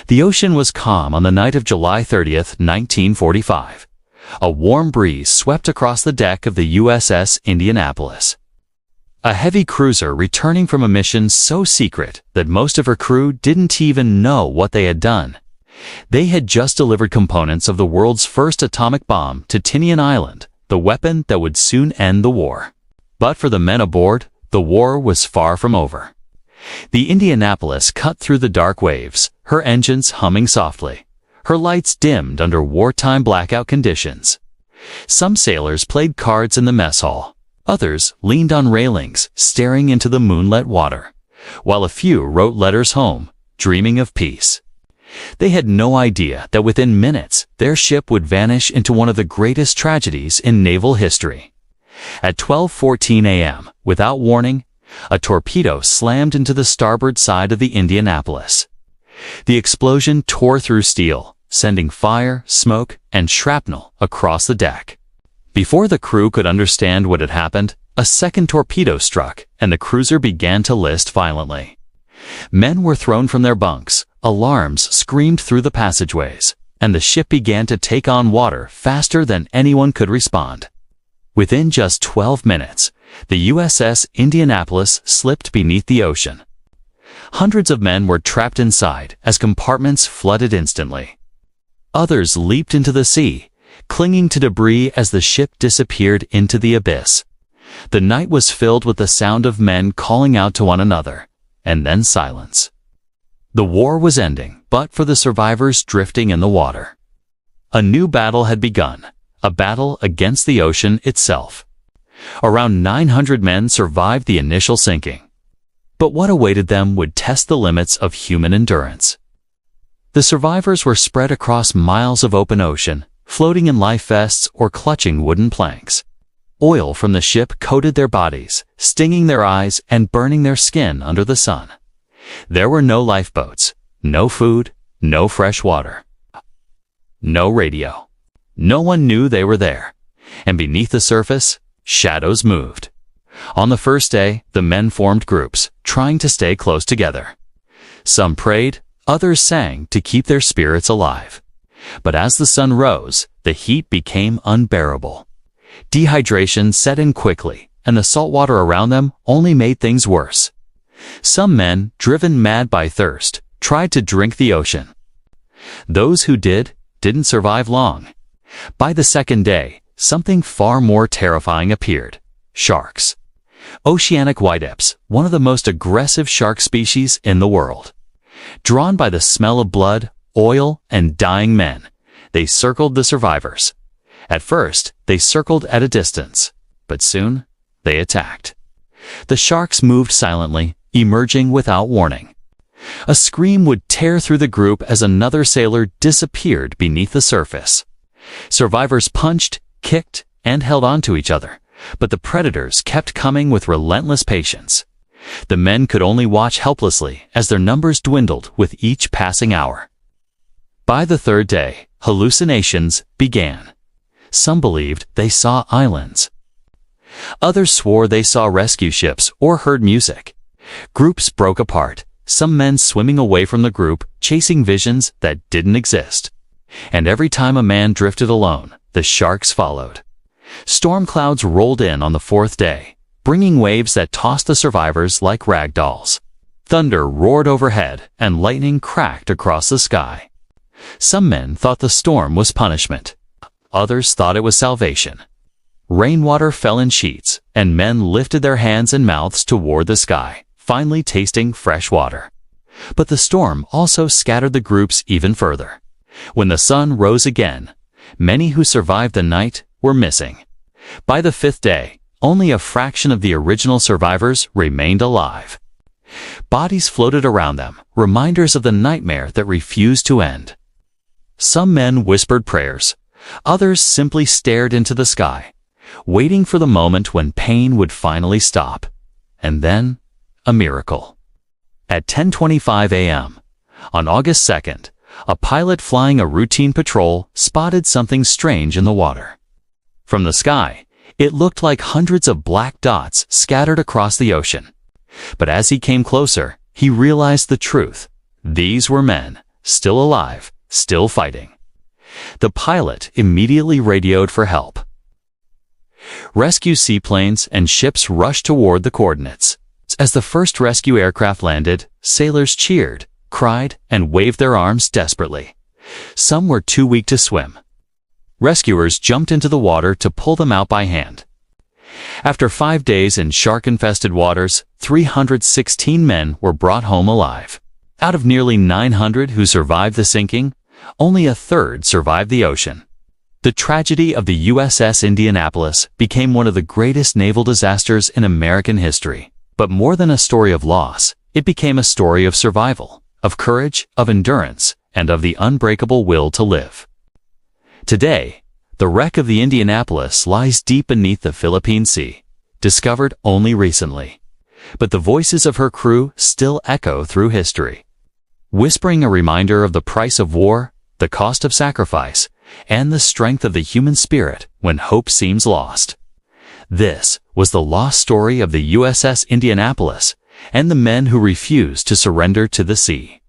The ocean was calm on the night of July 30th, 1945. A warm breeze swept across the deck of the USS Indianapolis. A heavy cruiser returning from a mission so secret that most of her crew didn't even know what they had done. They had just delivered components of the world's first atomic bomb to Tinian Island, the weapon that would soon end the war. But for the men aboard, the war was far from over. The Indianapolis cut through the dark waves, her engines humming softly, her lights dimmed under wartime blackout conditions. Some sailors played cards in the mess hall. Others leaned on railings, staring into the moonlit water, while a few wrote letters home, dreaming of peace. They had no idea that within minutes, their ship would vanish into one of the greatest tragedies in naval history. At 12:14 a.m., without warning, a torpedo slammed into the starboard side of the Indianapolis. The explosion tore through steel, sending fire, smoke, and shrapnel across the deck. Before the crew could understand what had happened, a second torpedo struck, and the cruiser began to list violently. Men were thrown from their bunks, alarms screamed through the passageways, and the ship began to take on water faster than anyone could respond. Within just 12 minutes, the USS Indianapolis slipped beneath the ocean. Hundreds of men were trapped inside as compartments flooded instantly. Others leaped into the sea, clinging to debris as the ship disappeared into the abyss. The night was filled with the sound of men calling out to one another, and then silence. The war was ending, but for the survivors drifting in the water. A new battle had begun, a battle against the ocean itself. Around 900 men survived the initial sinking. But what awaited them would test the limits of human endurance. The survivors were spread across miles of open ocean, floating in life vests or clutching wooden planks. Oil from the ship coated their bodies, stinging their eyes and burning their skin under the sun. There were no lifeboats, no food, no fresh water, no radio. No one knew they were there, and beneath the surface, shadows moved. On the first day, the men formed groups, trying to stay close together. Some prayed, others sang to keep their spirits alive. But as the sun rose, the heat became unbearable. Dehydration set in quickly, and the salt water around them only made things worse. Some men, driven mad by thirst, tried to drink the ocean. Those who didn't survive long. By the second day, something far more terrifying appeared: sharks. Oceanic whiteaps, one of the most aggressive shark species in the world. Drawn by the smell of blood, oil, and dying men, they circled the survivors. At first, they circled at a distance, but soon they attacked. The sharks moved silently, emerging without warning. A scream would tear through the group as another sailor disappeared beneath the surface. Survivors punched, kicked, and held on to each other, but the predators kept coming with relentless patience. The men could only watch helplessly as their numbers dwindled with each passing hour. By the third day, hallucinations began. Some believed they saw islands. Others swore they saw rescue ships or heard music. Groups broke apart, some men swimming away from the group, chasing visions that didn't exist. And every time a man drifted alone, the sharks followed. Storm clouds rolled in on the fourth day, bringing waves that tossed the survivors like rag dolls. Thunder roared overhead, and lightning cracked across the sky. Some men thought the storm was punishment. Others thought it was salvation. Rainwater fell in sheets, and men lifted their hands and mouths toward the sky, finally tasting fresh water. But the storm also scattered the groups even further. When the sun rose again, many who survived the night were missing. By the fifth day, only a fraction of the original survivors remained alive. Bodies floated around them, reminders of the nightmare that refused to end. Some men whispered prayers. Others simply stared into the sky, waiting for the moment when pain would finally stop. And then, a miracle. At 10:25 a.m., on August 2nd, a pilot flying a routine patrol spotted something strange in the water. From the sky, it looked like hundreds of black dots scattered across the ocean. But as he came closer, he realized the truth. These were men, still alive, still fighting. The pilot immediately radioed for help. Rescue seaplanes and ships rushed toward the coordinates. As the first rescue aircraft landed, sailors cheered, cried, and waved their arms desperately. Some were too weak to swim. Rescuers jumped into the water to pull them out by hand. After 5 days in shark-infested waters, 316 men were brought home alive. Out of nearly 900 who survived the sinking, only a third survived the ocean. The tragedy of the USS Indianapolis became one of the greatest naval disasters in American history. But more than a story of loss, it became a story of survival, of courage, of endurance, and of the unbreakable will to live. Today, the wreck of the Indianapolis lies deep beneath the Philippine Sea, discovered only recently. But the voices of her crew still echo through history, whispering a reminder of the price of war, the cost of sacrifice, and the strength of the human spirit when hope seems lost. This was the lost story of the USS Indianapolis and the men who refused to surrender to the sea.